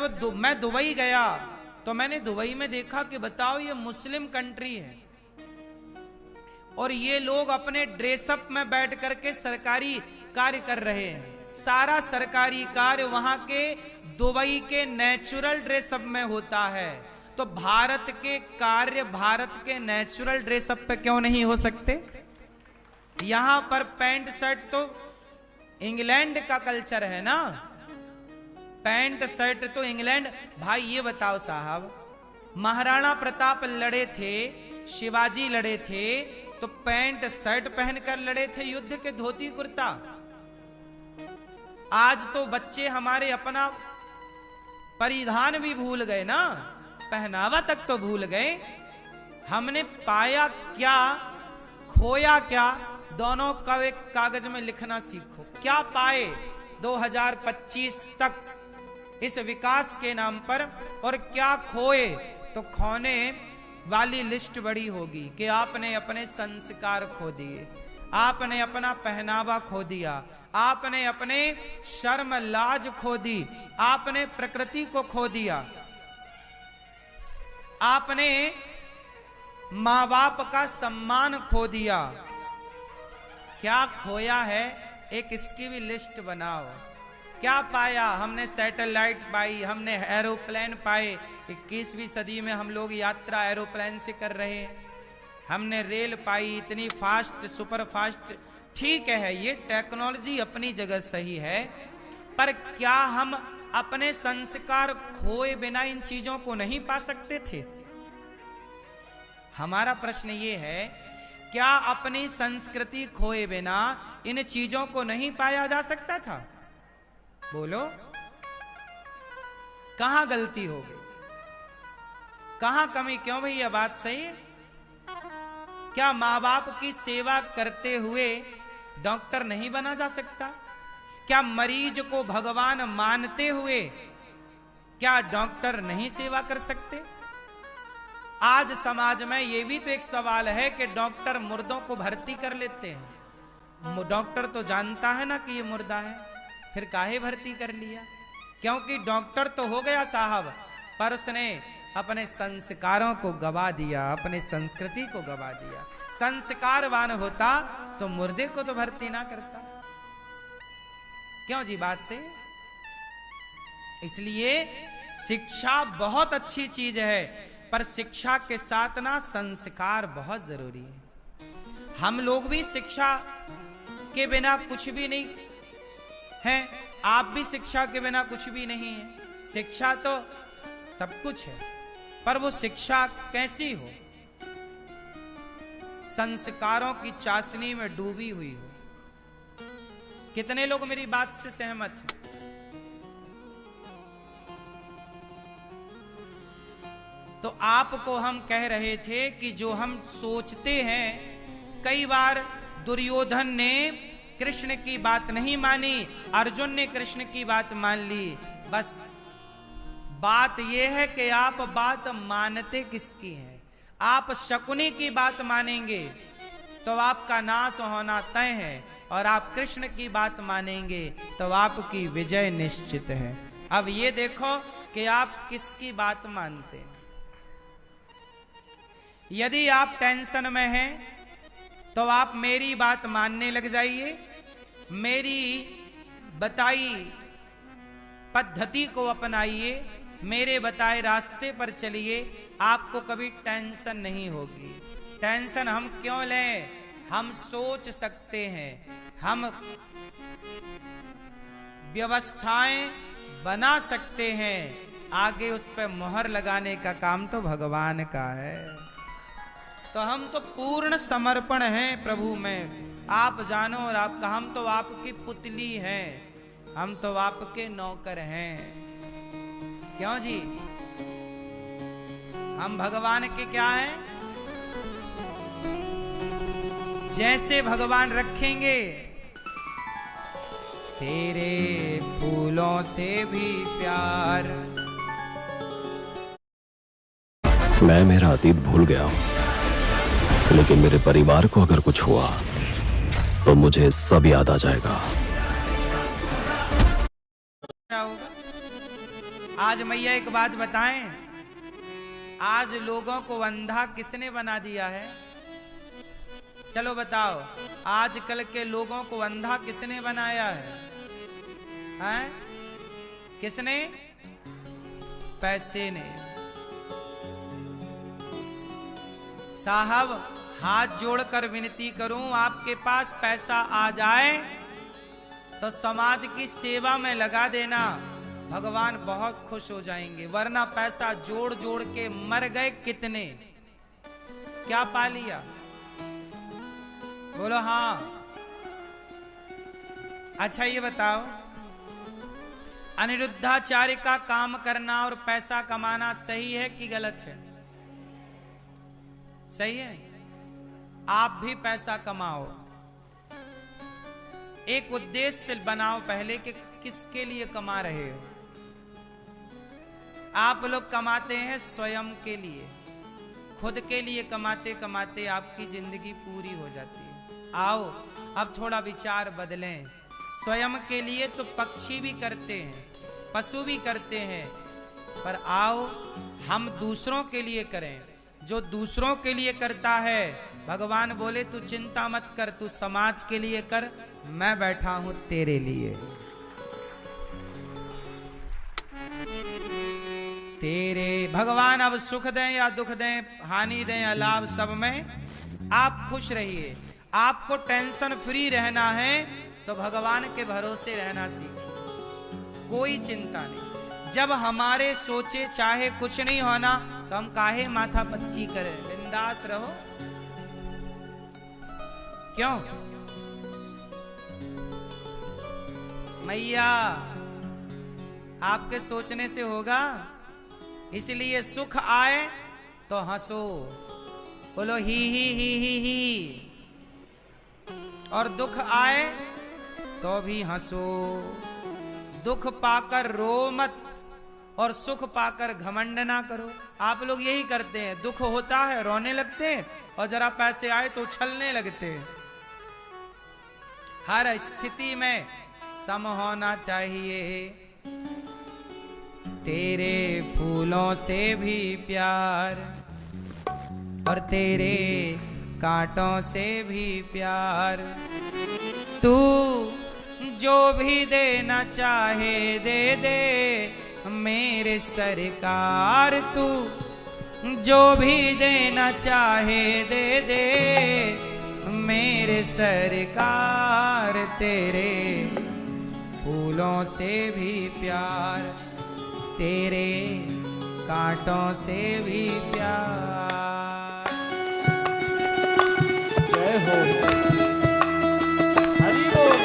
जब मैं दुबई गया तो मैंने दुबई में देखा कि बताओ ये मुस्लिम कंट्री है और ये लोग अपने ड्रेसअप में बैठ करके सरकारी कार्य कर रहे हैं। सारा सरकारी कार्य वहां के दुबई के नेचुरल ड्रेसअप में होता है। तो भारत के कार्य भारत के नेचुरल ड्रेसअप पे क्यों नहीं हो सकते? यहां पर पैंट शर्ट तो इंग्लैंड का कल्चर है ना, पैंट शर्ट तो इंग्लैंड। भाई ये बताओ साहब, महाराणा प्रताप लड़े थे, शिवाजी लड़े थे तो पैंट शर्ट पहनकर लड़े थे युद्ध के, धोती कुर्ता। आज तो बच्चे हमारे अपना परिधान भी भूल गए ना, पहनावा तक तो भूल गए। हमने पाया क्या, खोया क्या, दोनों का एक कागज में लिखना सीखो। क्या पाए 2025 तक इस विकास के नाम पर, और क्या खोए, तो खोने वाली लिस्ट बड़ी होगी कि आपने अपने संस्कार खो दिए, आपने अपना पहनावा खो दिया, आपने अपने शर्म लाज खो दी, आपने प्रकृति को खो दिया, आपने मां बाप का सम्मान खो दिया। क्या खोया है, एक इसकी भी लिस्ट बनाओ। क्या पाया? हमने सैटेलाइट पाई, हमने एरोप्लेन पाए। 21वीं सदी में हम लोग यात्रा एरोप्लेन से कर रहे हैं। हमने रेल पाई, इतनी फास्ट, सुपर फास्ट। ठीक है, ये टेक्नोलॉजी अपनी जगह सही है, पर क्या हम अपने संस्कार खोए बिना इन चीजों को नहीं पा सकते थे? हमारा प्रश्न ये है, क्या अपनी संस्कृति खोए बिना इन चीजों को नहीं पाया जा सकता था? बोलो, कहां गलती हो गई, कहां कमी? क्यों भैया, बात सही है? क्या मां बाप की सेवा करते हुए डॉक्टर नहीं बना जा सकता? क्या मरीज को भगवान मानते हुए क्या डॉक्टर नहीं सेवा कर सकते? आज समाज में यह भी तो एक सवाल है कि डॉक्टर मुर्दों को भर्ती कर लेते हैं। डॉक्टर तो जानता है ना कि ये मुर्दा है, फिर काहे भर्ती कर लिया? क्योंकि डॉक्टर तो हो गया साहब, पर उसने अपने संस्कारों को गवा दिया, अपने संस्कृति को गवा दिया। संस्कारवान होता तो मुर्दे को तो भर्ती ना करता। क्यों जी, बात से? इसलिए शिक्षा बहुत अच्छी चीज है, पर शिक्षा के साथ ना संस्कार बहुत जरूरी है। हम लोग भी शिक्षा के बिना कुछ भी नहीं है, आप भी शिक्षा के बिना कुछ भी नहीं है। शिक्षा तो सब कुछ है, पर वो शिक्षा कैसी हो? संस्कारों की चाशनी में डूबी हुई हो। कितने लोग मेरी बात से सहमत हैं? तो आपको हम कह रहे थे कि जो हम सोचते हैं, कई बार दुर्योधन ने कृष्ण की बात नहीं मानी, अर्जुन ने कृष्ण की बात मान ली। बस बात यह है कि आप बात मानते किसकी है। आप शकुनी की बात मानेंगे तो आपका नाश होना तय है, और आप कृष्ण की बात मानेंगे तो आपकी विजय निश्चित है। अब ये देखो कि आप किसकी बात मानते हैं। यदि आप टेंशन में हैं तो आप मेरी बात मानने लग जाइए, मेरी बताई पद्धति को अपनाइए, मेरे बताए रास्ते पर चलिए, आपको कभी टेंशन नहीं होगी। टेंशन हम क्यों लें? हम सोच सकते हैं, हम व्यवस्थाएं बना सकते हैं, आगे उस पर मोहर लगाने का काम तो भगवान का है। तो हम तो पूर्ण समर्पण हैं प्रभु में। आप जानो और आपका, हम तो आपकी पुतली हैं, हम तो आपके नौकर हैं। क्यों जी? हम भगवान के क्या हैं? जैसे भगवान रखेंगे, तेरे फूलों से भी प्यार। मैं मेरा अतीत भूल गया हूं, लेकिन मेरे परिवार को अगर कुछ हुआ तो मुझे सब याद आ जाएगा। क्या होगा? आज मैया एक बात बताएं, आज लोगों को अंधा किसने बना दिया है? चलो बताओ, आजकल के लोगों को अंधा किसने बनाया है? हैं? किसने? पैसे ने। साहब हाथ जोड़कर विनती करूं, आपके पास पैसा आ जाए तो समाज की सेवा में लगा देना, भगवान बहुत खुश हो जाएंगे। वरना पैसा जोड़ जोड़ के मर गए कितने, क्या पा लिया? बोलो हाँ। अच्छा ये बताओ, अनिरुद्धाचार्य का काम करना और पैसा कमाना सही है कि गलत है? सही है। आप भी पैसा कमाओ, एक उद्देश्य बनाओ पहले कि किसके लिए कमा रहे हो। आप लोग कमाते हैं स्वयं के लिए, खुद के लिए कमाते कमाते आपकी जिंदगी पूरी हो जाती है। आओ अब थोड़ा विचार बदलें। स्वयं के लिए तो पक्षी भी करते हैं, पशु भी करते हैं, पर आओ हम दूसरों के लिए करें। जो दूसरों के लिए करता है, भगवान बोले तू चिंता मत कर, तू समाज के लिए कर, मैं बैठा हूं तेरे लिए। तेरे भगवान अब सुख दें या दुख दें, हानि दें या लाभ, सब में आप खुश रहिए। आपको टेंशन फ्री रहना है तो भगवान के भरोसे रहना सीखिए, कोई चिंता नहीं। जब हमारे सोचे चाहे कुछ नहीं होना तो हम काहे माथा पच्ची करें, बिंदास रहो। क्यों? मैया आपके सोचने से होगा, इसलिए सुख आए तो हंसो, बोलो ही, और दुख आए तो भी हंसो। दुख पाकर रो मत और सुख पाकर घमंड ना करो। आप लोग यही करते हैं, दुख होता है रोने लगते हैं और जरा पैसे आए तो उछलने लगते हैं। हर स्थिति में सम होना चाहिए। तेरे फूलों से भी प्यार और तेरे कांटों से भी प्यार, तू जो भी देना चाहे दे दे मेरे सरकार, तू जो भी देना चाहे दे दे मेरे सरकार। तेरे फूलों से भी प्यार, तेरे कांटों से भी प्यार। जय हो, हरि बोल।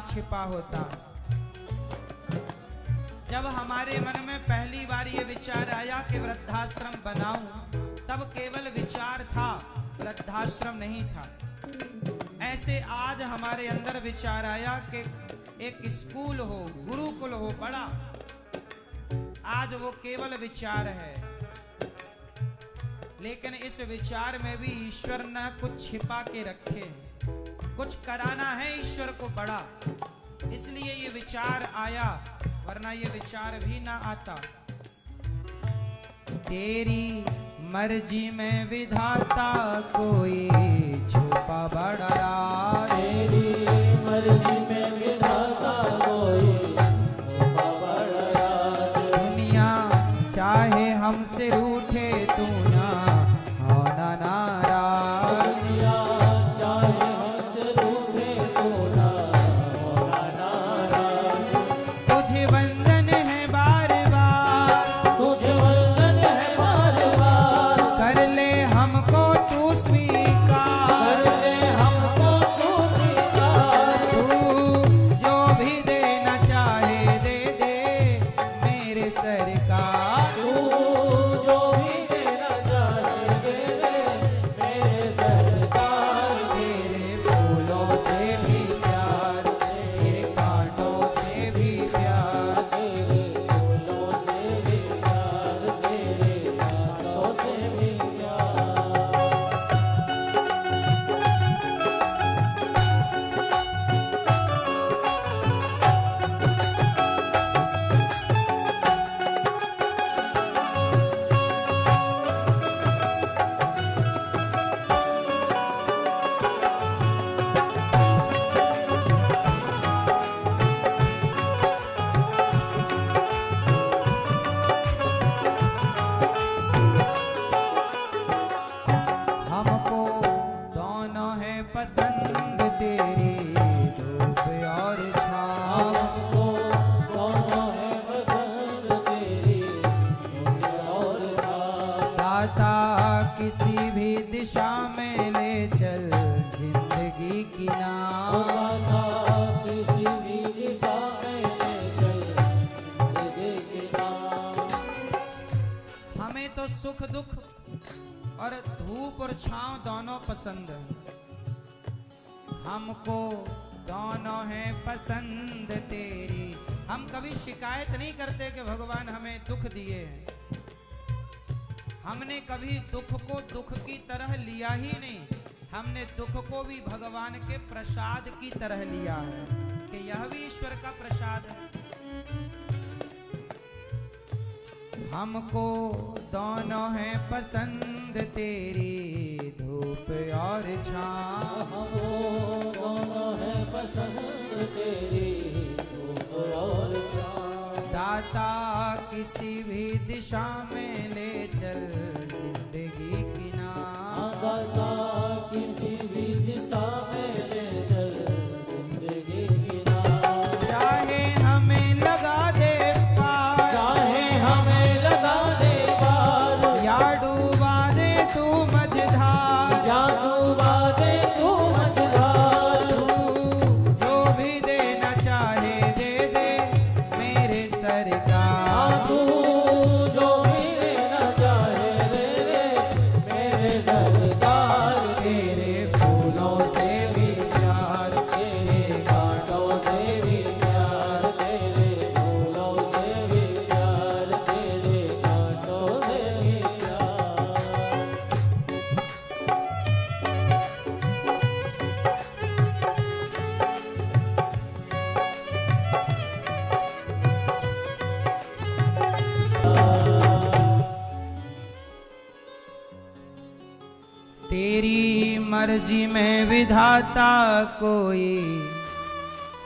छिपा होता। जब हमारे मन में पहली बार ये विचार आया कि वृद्धाश्रम बनाऊं, तब केवल विचार था, वृद्धाश्रम नहीं था। ऐसे आज हमारे अंदर विचार आया कि एक स्कूल हो, गुरुकुल हो बड़ा। आज वो केवल विचार है, लेकिन इस विचार में भी ईश्वर ने कुछ छिपा के रखे हैं। कुछ कराना है ईश्वर को बड़ा, इसलिए ये विचार आया, वरना ये विचार भी ना आता। तेरी मर्जी में विधाता कोई छुपा बड़ा राज। तेरी मर्जी में विधाता कोई छुपा बड़ा राज। दुनिया चाहे हमसे रूठे तू ना होना नाराज। दुनिया चाहे हमसे रूठे तू ना होना नाराज। तुझे वंदन है बार बार, तुझे वंदन है बार बार। कर ले हमको तू स्वीकार। कर ले हमको तू स्वीकार। तू जो भी देना चाहे दे दे मेरे सरकार। तू जो भी देना चाहे दे दे मेरे सरकार। तेरे फूलों से भी प्यार, तेरे कांटों से भी प्यार। तेरे फूलों से भी प्यार, तेरे कांटों से भी प्यार। हमको दोनों है पसंद, तेरी धूप और छाँव। हमको दोनों है पसंद, तेरी धूप और छाँव। दाता किसी भी दिशा में ले चल जिंदगी की नाव। दाता किसी भी दिशा में ले चल जिंदगी की नाव। हमें तो सुख दुख और धूप और छांव दोनों पसंद है। हमको दोनों है पसंद तेरी। हम कभी शिकायत नहीं करते कि भगवान हमें दुख दिए हैं। हमने कभी दुख को दुख की तरह लिया ही नहीं। हमने दुख को भी भगवान के प्रसाद की तरह लिया है कि यह भी ईश्वर का प्रसाद है। हमको दोनों है पसंद तेरी धूप और छाँव। हमको दोनों है पसंद, तेरी धूप और छाँव। दाता किसी भी दिशा में ले चल जिंदगी की नाव। दाता किसी भी दिशा में ले चल जिंदगी की नाव। चाहे हमें लगा दे पार, चाहे हमें लगा दे पार। या डूबा दे तू मझधार। या डूबा दे तू मझधार। तू जो भी देना चाहे दे दे मेरे सरकार। तू जो भी लेना चाहे दे दे मेरे सरकार। तेरे फूलों से भी प्यार, तेरे कांटों से भी प्यार, तेरे फूलों से भी प्यार, तेरे कांटों से भी प्यार। तेरी मर्जी में विधाता कोई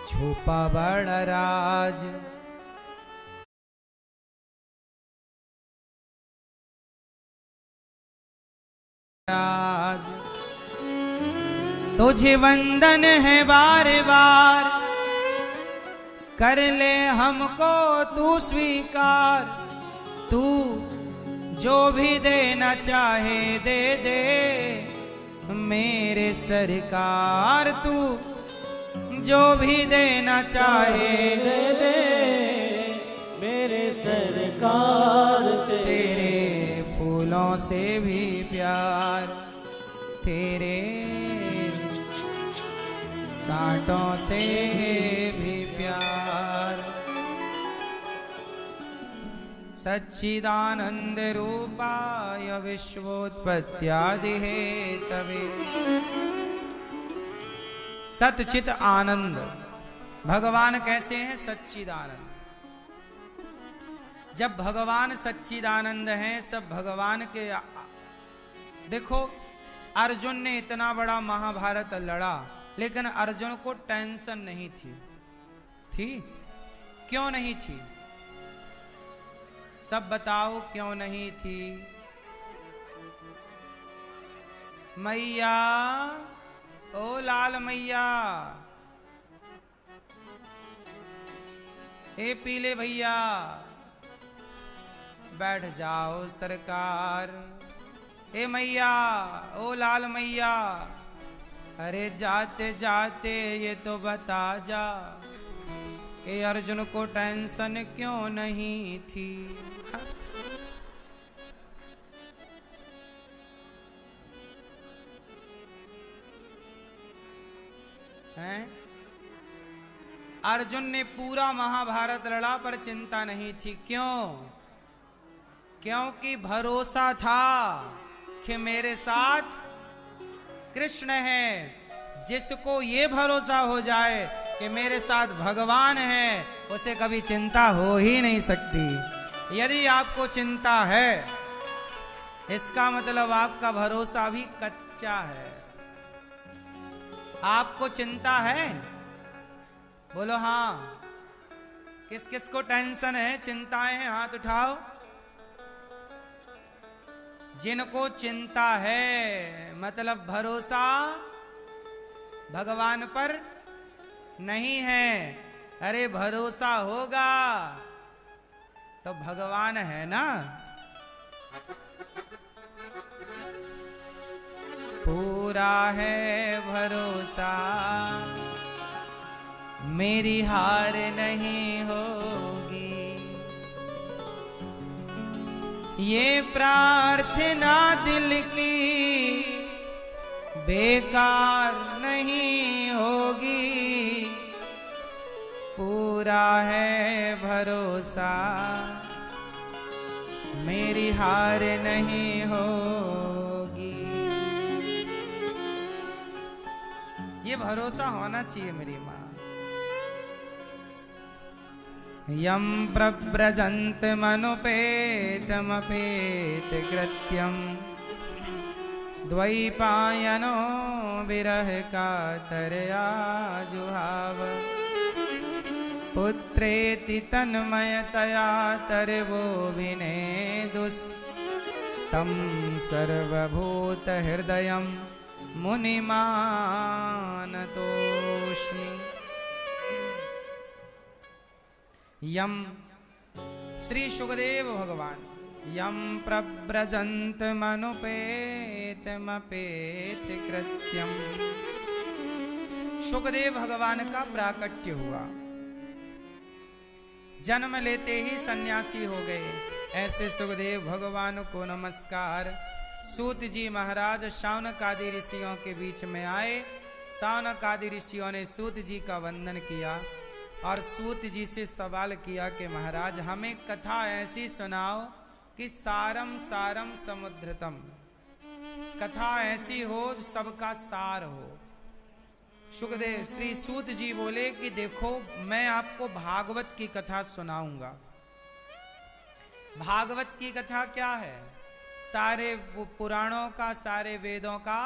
छुपा बड़ा राज। राज तुझे वंदन है बार बार, कर ले हमको तू स्वीकार। तू जो भी देना चाहे दे दे मेरे सरकार। तू जो भी देना चाहे दे दे मेरे सरकार। तेरे फूलों से भी प्यार, तेरे कांटों से भी प्यार। सच्चिदानंद रूपाय विश्वोत्पत्त्यादि हेतवे। सतचित आनंद भगवान कैसे हैं? सच्चिदानंद। जब भगवान सच्चिदानंद हैं, सब भगवान के। देखो अर्जुन ने इतना बड़ा महाभारत लड़ा, लेकिन अर्जुन को टेंशन नहीं थी। क्यों नहीं थी? सब बताओ क्यों नहीं थी? मैया, ओ लाल मैया, ए पीले भैया, बैठ जाओ सरकार। ए मैया, ओ लाल मैया, अरे जाते जाते ये तो बता जा कि अर्जुन को टेंशन क्यों नहीं थी? हैं? अर्जुन ने पूरा महाभारत लड़ा पर चिंता नहीं थी। क्यों? क्योंकि भरोसा था कि मेरे साथ कृष्ण है। जिसको ये भरोसा हो जाए कि मेरे साथ भगवान है, उसे कभी चिंता हो ही नहीं सकती। यदि आपको चिंता है, इसका मतलब आपका भरोसा भी कच्चा है। आपको चिंता है? बोलो हाँ। किस किस को टेंशन है, चिंताएं हैं? हाथ उठाओ। जिनको चिंता है मतलब भरोसा भगवान पर नहीं है। अरे भरोसा होगा तो भगवान है ना। पूरा है भरोसा, मेरी हार नहीं होगी। ये प्रार्थना दिल की बेकार नहीं होगी। पूरा है भरोसा, मेरी हार नहीं होगी। ये भरोसा होना चाहिए मेरी माँ। यम प्रव्रजन्त मनुपेतमपेत कृत्यम द्वैपायनो विरह कातरया जुहाव। पुत्रेति तन्मयतया तरवो विनेदुस्तं सर्वभूत हृदयं मुनिमानतोऽस्मि। यम श्री सुखदेव भगवान यम प्रव्रजन्त मनुपेतमपेत कृत्यम। सुखदेव भगवान का प्राकट्य हुआ, जन्म लेते ही सन्यासी हो गए। ऐसे सुखदेव भगवान को नमस्कार। सूत जी महाराज शौनक आदि ऋषियों के बीच में आए। शौनक आदि ऋषियों ने सूत जी का वंदन किया और सूत जी से सवाल किया कि महाराज हमें कथा ऐसी सुनाओ कि सारम सारम समुद्रतम, कथा ऐसी हो जो सबका सार हो। सुखदेव श्री सूत जी बोले कि देखो मैं आपको भागवत की कथा सुनाऊंगा। भागवत की कथा क्या है? सारे पुराणों का, सारे वेदों का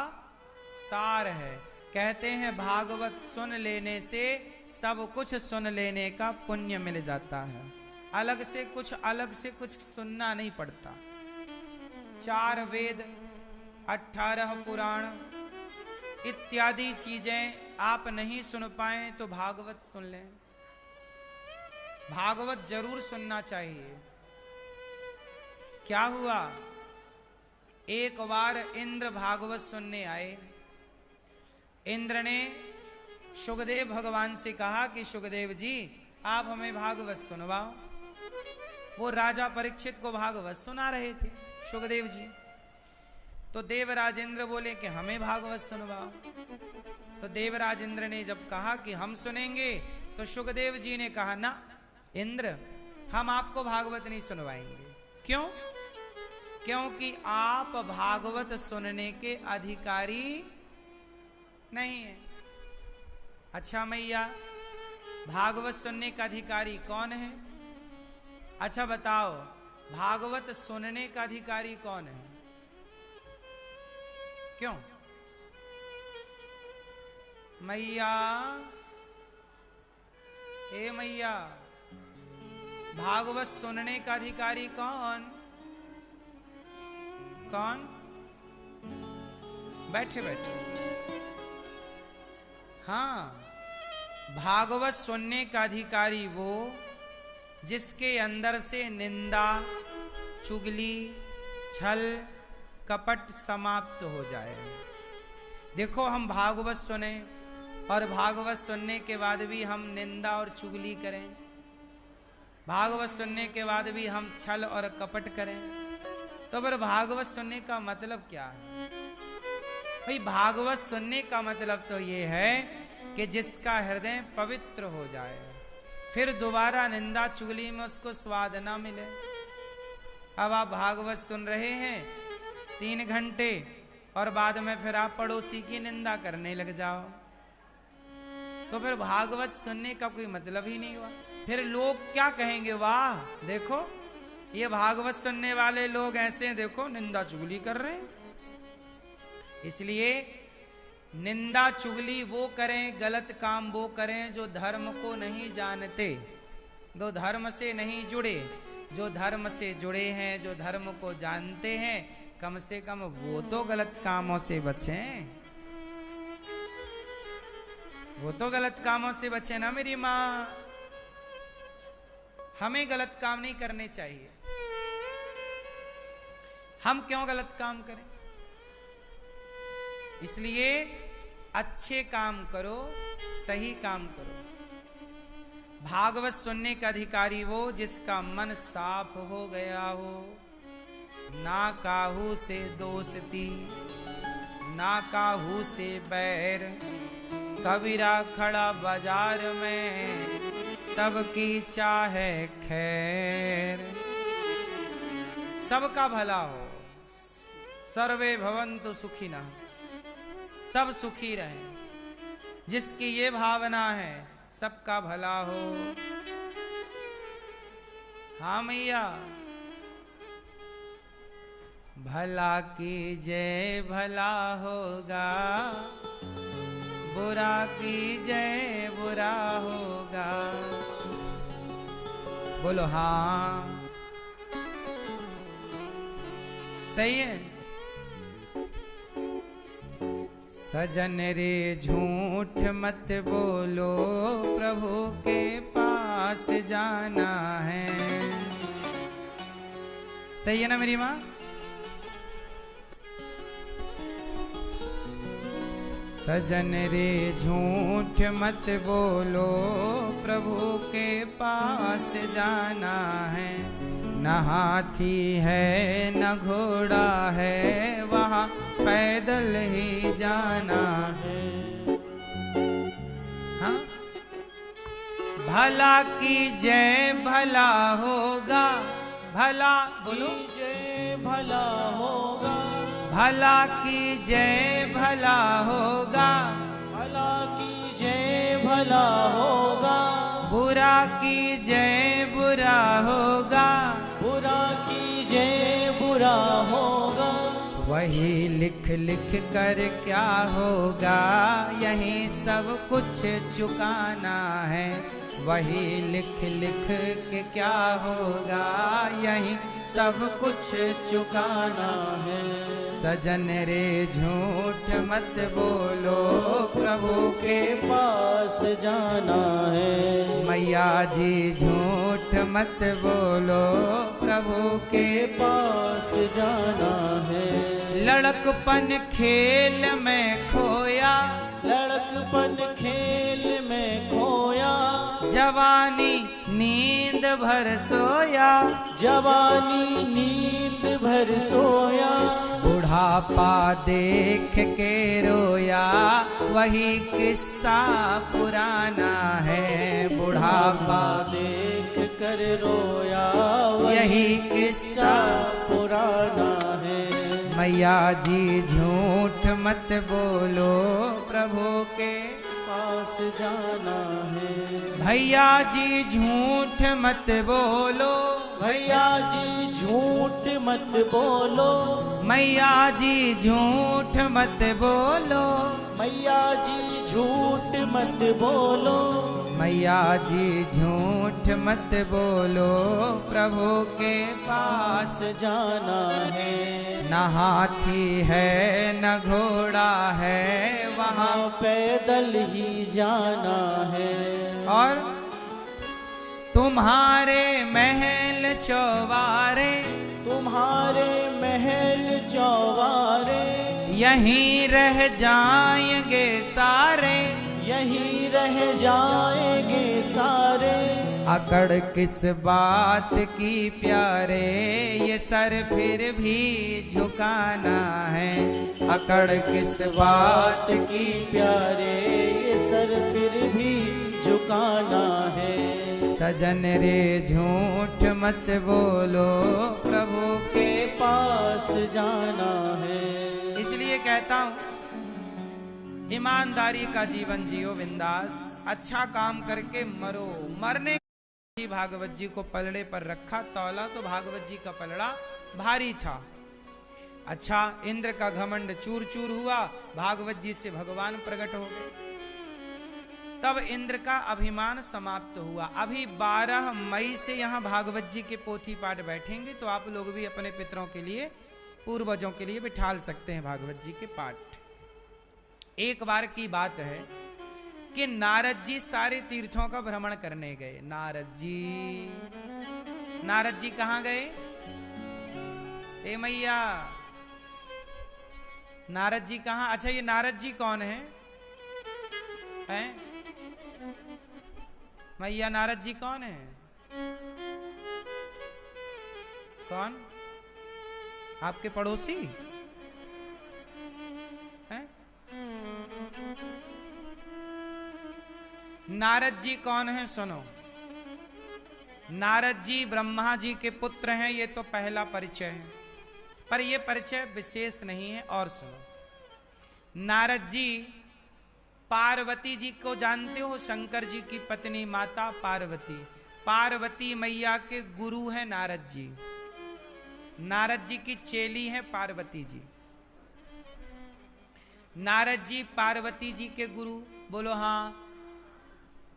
सार है। कहते हैं भागवत सुन लेने से सब कुछ सुन लेने का पुण्य मिल जाता है। अलग से कुछ सुनना नहीं पड़ता। 4 वेद, 18 पुराण इत्यादि चीजें आप नहीं सुन पाए तो भागवत सुन लें। भागवत जरूर सुनना चाहिए। क्या हुआ? एक बार इंद्र भागवत सुनने आए। इंद्र ने सुखदेव भगवान से कहा कि सुखदेव जी आप हमें भागवत सुनवाओ। वो राजा परीक्षित को भागवत सुना रहे थे सुखदेव जी। तो देवराज इंद्र बोले कि हमें भागवत सुनवाओ। तो देवराज इंद्र ने जब कहा कि हम सुनेंगे, तो सुखदेव जी ने कहा ना इंद्र, हम आपको भागवत नहीं सुनवाएंगे। क्यों? क्योंकि आप भागवत सुनने के अधिकारी नहीं है। अच्छा मैया, भागवत सुनने का अधिकारी कौन है? अच्छा बताओ, भागवत सुनने का अधिकारी कौन है? क्यों? मैया, ए मैया, भागवत सुनने का अधिकारी कौन? कौन? बैठे बैठे। हाँ, भागवत सुनने का अधिकारी वो जिसके अंदर से निंदा, चुगली, छल, कपट समाप्त हो जाए। देखो, हम भागवत सुने और भागवत सुनने के बाद भी हम निंदा और चुगली करें, भागवत सुनने के बाद भी हम छल और कपट करें, तो फिर भागवत सुनने का मतलब क्या है? भाई, भागवत सुनने का मतलब तो ये है कि जिसका हृदय पवित्र हो जाए, फिर दोबारा निंदा चुगली में उसको स्वाद ना मिले। अब आप भागवत सुन रहे हैं 3 घंटे और बाद में फिर आप पड़ोसी की निंदा करने लग जाओ, तो फिर भागवत सुनने का कोई मतलब ही नहीं हुआ। फिर लोग क्या कहेंगे? वाह, देखो ये भागवत सुनने वाले लोग ऐसे हैं, देखो निंदा चुगली कर रहे हैं। इसलिए निंदा चुगली वो करें, गलत काम वो करें जो धर्म को नहीं जानते, जो धर्म से नहीं जुड़े। जो धर्म से जुड़े हैं, जो धर्म को जानते हैं, कम से कम वो तो गलत कामों से बचें। वो तो गलत कामों से बचे ना मेरी माँ। हमें गलत काम नहीं करने चाहिए। हम क्यों गलत काम करें? इसलिए अच्छे काम करो, सही काम करो। भागवत सुनने का अधिकारी वो जिसका मन साफ हो गया हो, ना काहू से दोस्ती, ना काहू से बैर। कबीरा खड़ा बाजार में, सबकी चाहे खैर। सबका भला हो, सर्वे भवन्तु सुखिनः, सब सुखी रहे। जिसकी ये भावना है सबका भला हो। हाँ मैया, भला कीजिए भला होगा, बुरा कीजिए बुरा होगा। बोलो हाँ, सही है। सजन रे झूठ मत बोलो, प्रभु के पास जाना है। सही है ना मेरी माँ? सजन रे झूठ मत बोलो, प्रभु के पास जाना है। न हाथी है न घोड़ा है, वहाँ पैदल ही जाना है। हाँ, भला की जय भला होगा, भला बोलो जय भला होगा, भला की जय भला होगा, भला की जय भला होगा, बुरा की जय बुरा होगा, बुरा की जय बुरा होगा। वही लिख लिख कर क्या होगा, यही सब कुछ चुकाना है। वही लिख लिख के क्या होगा, यही सब कुछ चुकाना है। सजन रे झूठ मत बोलो, प्रभु के पास जाना है। मैया जी झूठ मत बोलो, प्रभु के पास जाना है। लड़कपन खेल में खोया, लड़कपन खेल में खोया, जवानी नींद भर सोया, जवानी नींद भर सोया। बुढ़ापा देख के रोया वही किस्सा पुराना है। बुढ़ापा देख कर रोया यही किस्सा पुराना है। मैया जी झूठ मत बोलो प्रभु के पास जाना है। भैया जी झूठ मत बोलो, भैया जी झूठ मत बोलो, मैया जी झूठ मत बोलो, मैया जी झूठ मत बोलो, मैया जी झूठ मत बोलो प्रभु के पास पास जाना है। न हाथी है न घोड़ा है वहाँ, वहाँ पैदल ही जाना है। और तुम्हारे महल चौबारे, तुम्हारे महल चौबारे यहीं रह जाएंगे सारे, यहीं रह जाएंगे सारे। अकड़ किस बात की प्यारे, ये सर फिर भी झुकाना है। अकड़ किस बात की प्यारे ये सर फिर भी झुकाना है। सजन रे झूठ मत बोलो प्रभु के पास जाना है। इसलिए कहता हूं ईमानदारी का जीवन जियो बिंदास, अच्छा काम करके मरो। मरने भागवत जी को पलड़े पर रखा, तौला तो भागवत जी का पलड़ा भारी था। अच्छा, इंद्र का घमंड चूर चूर हुआ, भागवत जी से भगवान प्रकट हो गए, तब इंद्र का अभिमान समाप्त हुआ। अभी 12 मई से यहाँ भागवत जी के पोथी पाठ बैठेंगे, तो आप लोग भी अपने पितरों के लिए, पूर्वजों के लिए बिठाल सकते हैं भागवत जी के पाठ। एक बार की बात है कि नारद जी सारे तीर्थों का भ्रमण करने गए। नारद जी कहां गए? ए मैया, नारद जी कहां? अच्छा, ये नारद जी कौन है? हैं? मैया, नारद जी कौन है? कौन? आपके पड़ोसी हैं? नारद जी कौन है? सुनो, नारद जी ब्रह्मा जी के पुत्र हैं, ये तो पहला परिचय है, पर यह परिचय विशेष नहीं है। और सुनो, नारद जी पार्वती जी को जानते हो? शंकर जी की पत्नी माता पार्वती, पार्वती मैया के गुरु हैं नारद जी। नारद जी की चेली है पार्वती जी। नारद जी पार्वती जी के गुरु, बोलो हाँ।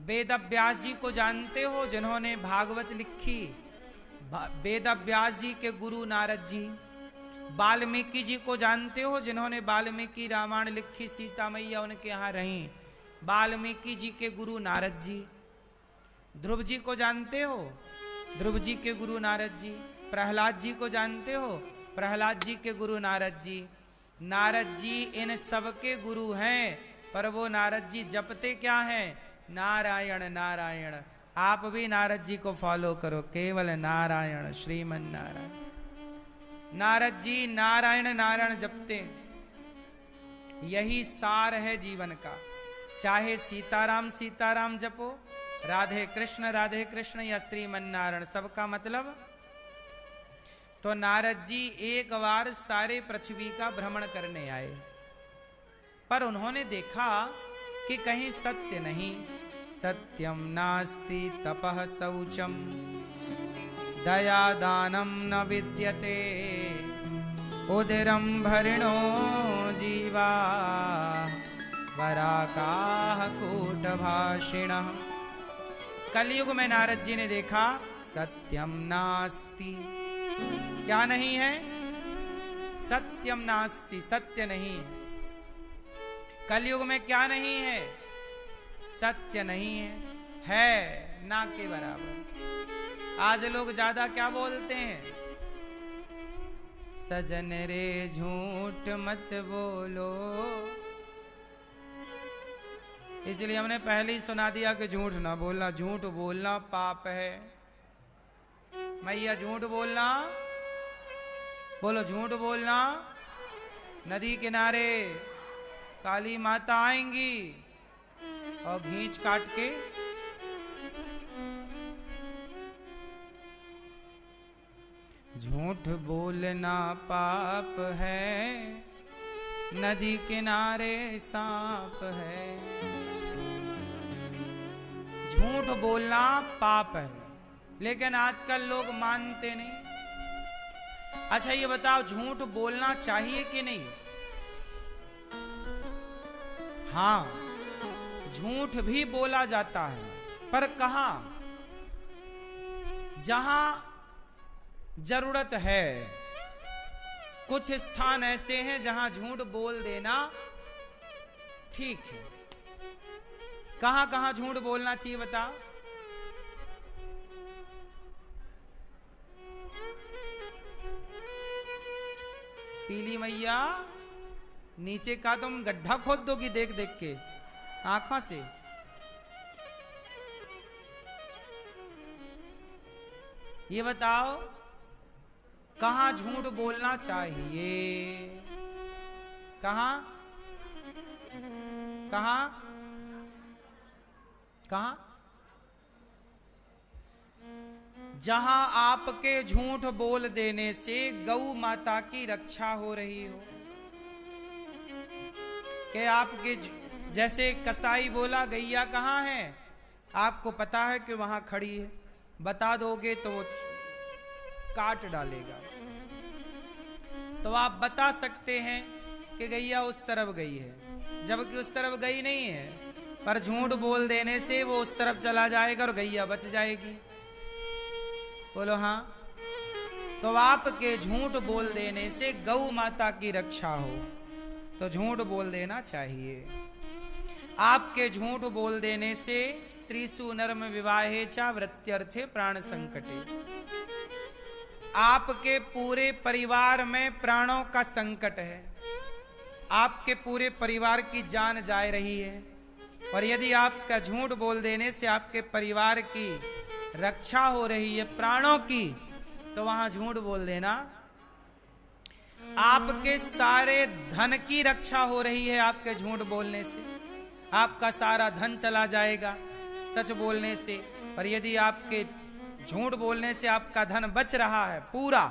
वेद व्यास जी को जानते हो, जिन्होंने भागवत लिखी? वेद व्यास जी के गुरु नारद जी। वाल्मीकि जी को जानते हो, जिन्होंने वाल्मीकि रामायण लिखी, सीता मैया उनके यहाँ रही, वाल्मीकि जी के गुरु नारद जी। ध्रुव जी को जानते हो? ध्रुव जी के गुरु नारद जी। प्रहलाद जी को जानते हो? प्रहलाद जी के गुरु नारद जी। नारद जी इन सबके गुरु हैं, पर वो नारद जी जपते क्या हैं? नारायण नारायण। आप भी नारद जी को फॉलो करो, केवल नारायण, श्रीमन नारायण। नारद जी नारायण नारायण जपते, यही सार है जीवन का। चाहे सीताराम सीताराम जपो, राधे कृष्ण या श्रीमन नारायण, सबका मतलब। तो नारद जी एक बार सारे पृथ्वी का भ्रमण करने आए, पर उन्होंने देखा कि कहीं सत्य नहीं। सत्यम नास्ति तपः शौचम दया दानम न विद्यते उदरम भरिणो जीवा वराकाः कूटभाषिणः। कलयुग में नारद जी ने देखा सत्यम नास्ति, क्या नहीं है? सत्यम नास्ति, सत्य नहीं है। कलयुग में क्या नहीं है? सत्य नहीं है ना के बराबर। आज लोग ज्यादा क्या बोलते हैं? सजन रे झूठ मत बोलो। इसलिए हमने पहले ही सुना दिया कि झूठ ना बोलना, झूठ बोलना पाप है। मैया झूठ बोलना, बोलो झूठ बोलना नदी किनारे काली माता आएंगी और घींच काट के झूठ बोलना पाप है, नदी किनारे सांप है। झूठ बोलना पाप है, लेकिन आजकल लोग मानते नहीं। अच्छा ये बताओ, झूठ बोलना चाहिए कि नहीं? हाँ, झूठ भी बोला जाता है, पर कहां? जहां जरूरत है। कुछ स्थान ऐसे हैं जहां झूठ बोल देना ठीक है। कहां कहां झूठ बोलना चाहिए बताओ? पीली मैया, नीचे का तुम गड्ढा खोद दोगी देख देख के आंखों से। ये बताओ कहां झूठ बोलना चाहिए? कहां कहां कहां? जहां आपके झूठ बोल देने से गौ माता की रक्षा हो रही हो। कि आपके जैसे कसाई बोला गैया कहां है, आपको पता है कि वहां खड़ी है, बता दोगे तो वो काट डालेगा। तो आप बता सकते हैं कि गैया उस तरफ गई है, जबकि उस तरफ गई नहीं है, पर झूठ बोल देने से वो उस तरफ चला जाएगा और गैया बच जाएगी। बोलो हाँ। तो आपके झूठ बोल देने से गौ माता की रक्षा हो तो झूठ बोल देना चाहिए। आपके झूठ बोल देने से स्त्रीसु नर्म विवाहे चा वृत्यर्थे प्राण संकटे, आपके पूरे परिवार में प्राणों का संकट है, आपके पूरे परिवार की जान जा रही है। और यदि आपका झूठ बोल देने से आपके परिवार की रक्षा हो रही है, प्राणों की, तो वहां झूठ बोल देना। आपके सारे धन की रक्षा हो रही है आपके झूठ बोलने से, आपका सारा धन चला जाएगा सच बोलने से। पर यदि आपके झूठ बोलने से आपका धन बच रहा है पूरा,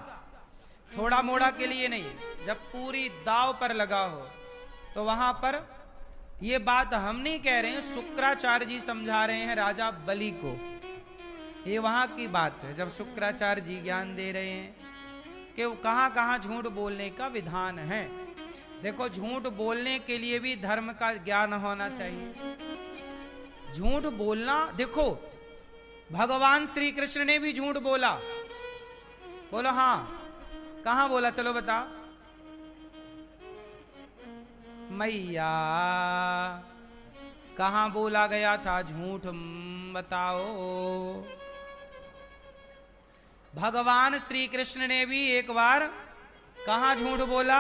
थोड़ा मोड़ा के लिए नहीं, जब पूरी दाव पर लगा हो, तो वहां पर ये बात हम नहीं कह रहे हैं, शुक्राचार्य जी समझा रहे हैं राजा बलि को। ये वहां की बात है, जब शुक्राचार्य जी ज्ञान दे रहे हैं कि कहां कहां झूठ बोलने का विधान है। देखो, झूठ बोलने के लिए भी धर्म का ज्ञान होना चाहिए। झूठ बोलना, देखो भगवान श्री कृष्ण ने भी झूठ बोला। बोलो हाँ, कहां बोला? चलो बता मैया, कहां बोला गया था झूठ? बताओ। भगवान श्री कृष्ण ने भी एक बार कहां झूठ बोला?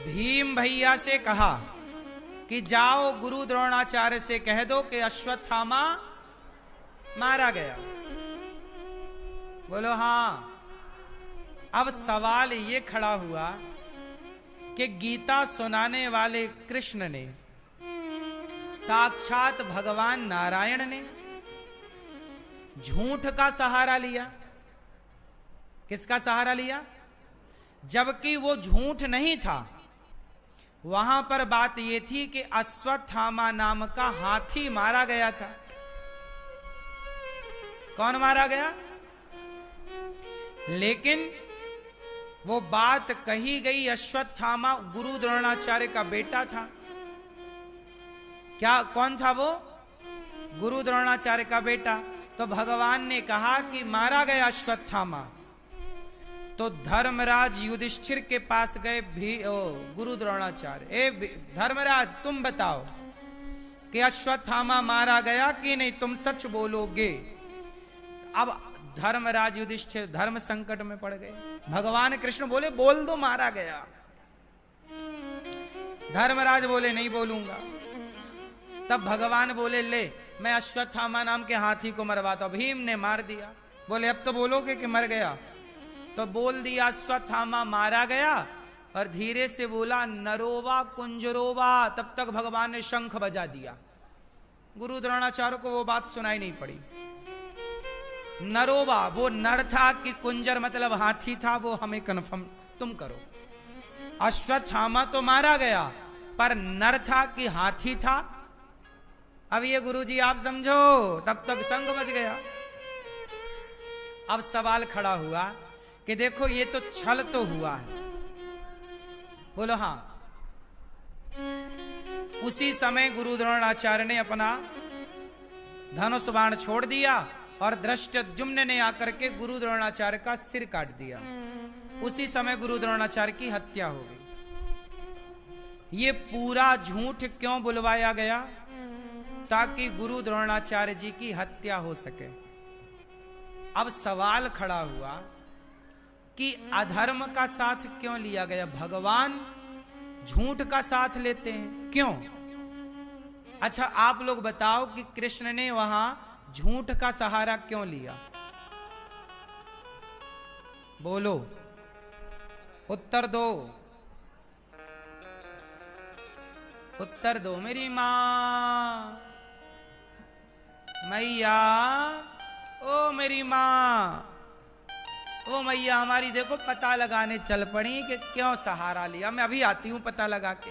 भीम भैया से कहा कि जाओ गुरु द्रोणाचार्य से कह दो कि अश्वत्थामा मारा गया। बोलो हाँ। अब सवाल ये खड़ा हुआ कि गीता सुनाने वाले कृष्ण ने, साक्षात भगवान नारायण ने झूठ का सहारा लिया। किसका सहारा लिया? जबकि वो झूठ नहीं था। वहां पर बात ये थी कि अश्वत्थामा नाम का हाथी मारा गया था। कौन मारा गया? लेकिन वो बात कही गई, अश्वत्थामा गुरु द्रोणाचार्य का बेटा था। क्या कौन था वो? गुरु द्रोणाचार्य का बेटा। तो भगवान ने कहा कि मारा गया अश्वत्थामा। तो धर्मराज युधिष्ठिर के पास गए गुरु द्रोणाचार्य, धर्मराज तुम बताओ कि अश्वत्थामा मारा गया कि नहीं, तुम सच बोलोगे। अब धर्मराज युधिष्ठिर धर्म संकट में पड़ गए। भगवान कृष्ण बोले बोल दो मारा गया। धर्मराज बोले नहीं बोलूंगा। तब भगवान बोले ले, मैं अश्वत्थामा नाम के हाथी को मरवाता हूं। भीम ने मार दिया। बोले अब तो बोलोगे कि मर गया? तो बोल दिया अश्वत्थामा मारा गया, और धीरे से बोला नरोवा कुंजरोवा। तब तक भगवान ने शंख बजा दिया। गुरु द्रोणाचार्य को वो बात सुनाई नहीं पड़ी। नरोवा वो नर था कि कुंजर मतलब हाथी था, वो हमें कन्फर्म तुम करो। अश्वत्थामा तो मारा गया, पर नर था कि हाथी था, अब ये गुरुजी आप समझो। तब तक शंख बज गया। अब सवाल खड़ा हुआ कि देखो ये तो छल तो हुआ है। बोलो हाँ। उसी समय गुरु द्रोणाचार्य ने अपना धनुष बाण छोड़ दिया और धृष्टद्युम्न ने आकर के गुरु द्रोणाचार्य का सिर काट दिया। उसी समय गुरु द्रोणाचार्य की हत्या हो गई। ये पूरा झूठ क्यों बुलवाया गया? ताकि गुरु द्रोणाचार्य जी की हत्या हो सके। अब सवाल खड़ा हुआ कि अधर्म का साथ क्यों लिया गया? भगवान झूठ का साथ लेते हैं, क्यों? अच्छा आप लोग बताओ कि कृष्ण ने वहां झूठ का सहारा क्यों लिया? बोलो, उत्तर दो, उत्तर दो मेरी मां, मैया, ओ मेरी मां, ओ मैया हमारी देखो पता लगाने चल पड़ी कि क्यों सहारा लिया। मैं अभी आती हूं पता लगा के।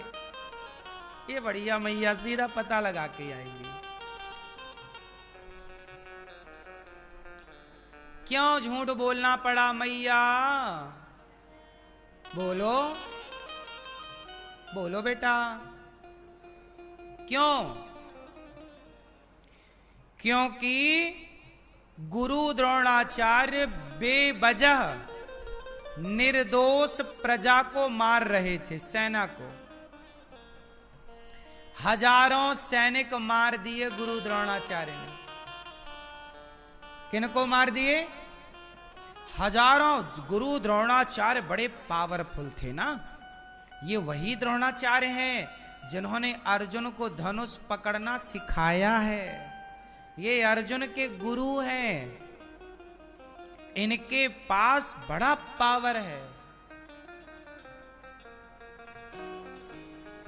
ये बढ़िया मैया सीधा पता लगा के आएंगी। क्यों झूठ बोलना पड़ा मैया? बोलो बोलो बेटा, क्यों? क्योंकि गुरु द्रोणाचार्य बेवजह निर्दोष प्रजा को मार रहे थे, सेना को। हजारों सैनिक मार दिए गुरु द्रोणाचार्य ने। किनको मार दिए? हजारों। गुरु द्रोणाचार्य बड़े पावरफुल थे ना। ये वही द्रोणाचार्य हैं जिन्होंने अर्जुन को धनुष पकड़ना सिखाया है। ये अर्जुन के गुरु हैं। इनके पास बड़ा पावर है।